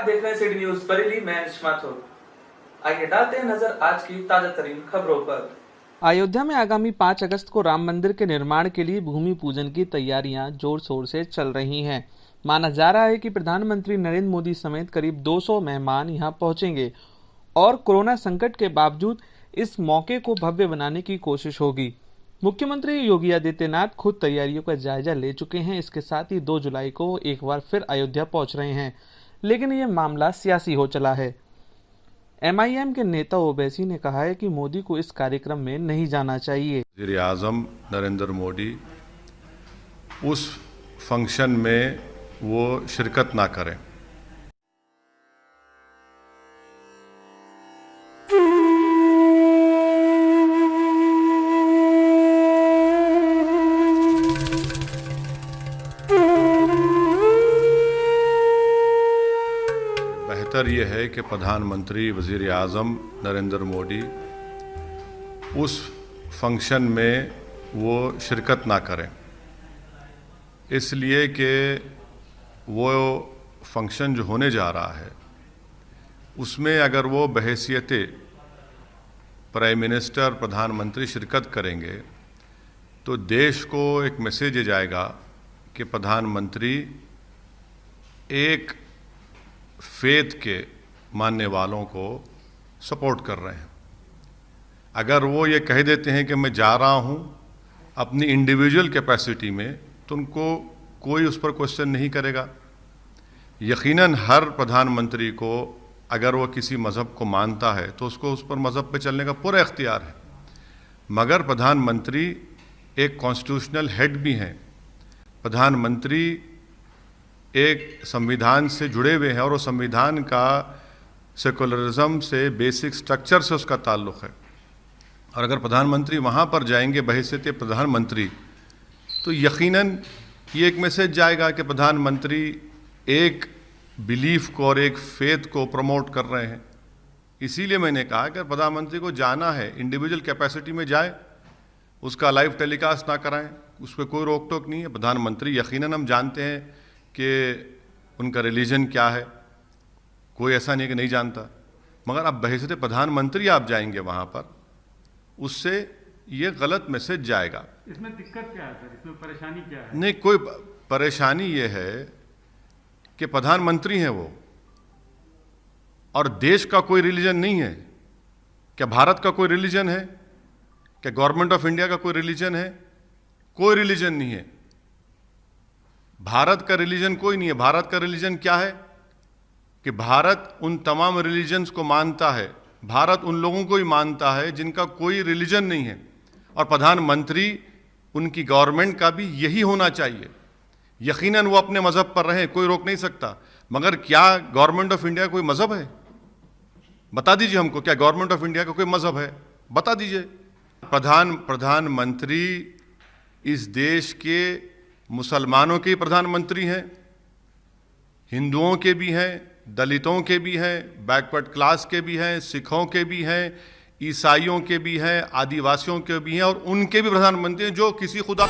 देख रहे हैं सिटी न्यूज बरेली। मैं माथुर। आइए डालते हैं नजर आज की ताजा तरीन खबरों पर। अयोध्या में आगामी 5 अगस्त को राम मंदिर के निर्माण के लिए भूमि पूजन की तैयारियां जोर शोर से चल रही हैं। माना जा रहा है कि प्रधानमंत्री नरेंद्र मोदी समेत करीब 200 मेहमान यहां पहुंचेंगे और कोरोना संकट के बावजूद इस मौके को भव्य बनाने की कोशिश होगी। मुख्यमंत्री योगी आदित्यनाथ खुद तैयारियों का जायजा ले चुके हैं। इसके साथ ही 2 जुलाई को वो एक बार फिर अयोध्या पहुंच रहे हैं, लेकिन ये मामला सियासी हो चला है। MIM के नेता ओवैसी ने कहा है कि मोदी को इस कार्यक्रम में नहीं जाना चाहिए। वज़ीर आज़म नरेंद्र मोदी उस फंक्शन में वो शिरकत ना करें। बेहतर ये है कि प्रधानमंत्री वज़ीर आज़म नरेंद्र मोदी उस फंक्शन में वो शिरकत ना करें, इसलिए कि वो फंक्शन जो होने जा रहा है उसमें अगर वो बहैसियत प्राइम मिनिस्टर प्रधानमंत्री शिरकत करेंगे तो देश को एक मैसेज जाएगा कि प्रधानमंत्री एक फेथ के मानने वालों को सपोर्ट कर रहे हैं। अगर वो ये कह देते हैं कि मैं जा रहा हूँ अपनी इंडिविजुअल कैपेसिटी में, तो उनको कोई उस पर क्वेश्चन नहीं करेगा। यकीनन हर प्रधानमंत्री को अगर वो किसी मज़हब को मानता है तो उसको उस पर मज़हब पे चलने का पूरा इख्तियार है, मगर प्रधानमंत्री एक कॉन्स्टिट्यूशनल हेड भी हैं। प्रधानमंत्री एक संविधान से जुड़े हुए हैं और वो संविधान का सेकुलरिज्म से, बेसिक स्ट्रक्चर से उसका ताल्लुक़ है। और अगर प्रधानमंत्री वहाँ पर जाएंगे बहैसियत प्रधानमंत्री, तो यकीनन ये एक मैसेज जाएगा कि प्रधानमंत्री एक बिलीफ को और एक फेथ को प्रमोट कर रहे हैं। इसीलिए मैंने कहा कि प्रधानमंत्री को जाना है, इंडिविजुअल कैपेसिटी में जाए, उसका लाइव टेलीकास्ट ना कराएं, उस पर कोई रोक टोक नहीं है। प्रधानमंत्री यकीनन हम जानते हैं कि उनका रिलीजन क्या है, कोई ऐसा नहीं कि नहीं जानता, मगर अब बहैसियत प्रधानमंत्री आप जाएंगे वहाँ पर, उससे ये गलत मैसेज जाएगा। इसमें दिक्कत क्या है सर? इसमें परेशानी क्या है? नहीं, कोई परेशानी ये है कि प्रधानमंत्री हैं वो, और देश का कोई रिलीजन नहीं है। क्या भारत का कोई रिलीजन है? क्या गवर्नमेंट ऑफ इंडिया का कोई रिलीजन है? कोई रिलीजन नहीं है। भारत का रिलीजन कोई नहीं है। भारत का रिलीजन क्या है कि भारत उन तमाम रिलीजन्स को मानता है। भारत उन लोगों को ही मानता है जिनका कोई रिलीजन नहीं है, और प्रधानमंत्री उनकी गवर्नमेंट का भी यही होना चाहिए। यकीनन वो अपने मज़हब पर रहे, कोई रोक नहीं सकता, मगर क्या गवर्नमेंट ऑफ इंडिया कोई मज़हब है? बता दीजिए हमको, क्या गवर्नमेंट ऑफ इंडिया का कोई मज़हब है? बता दीजिए। प्रधानमंत्री इस देश के मुसलमानों के प्रधानमंत्री हैं, हिंदुओं के भी हैं, दलितों के भी हैं, बैकवर्ड क्लास के भी हैं, सिखों के भी हैं, ईसाइयों के भी हैं, आदिवासियों के भी हैं, और उनके भी प्रधानमंत्री हैं जो किसी खुदा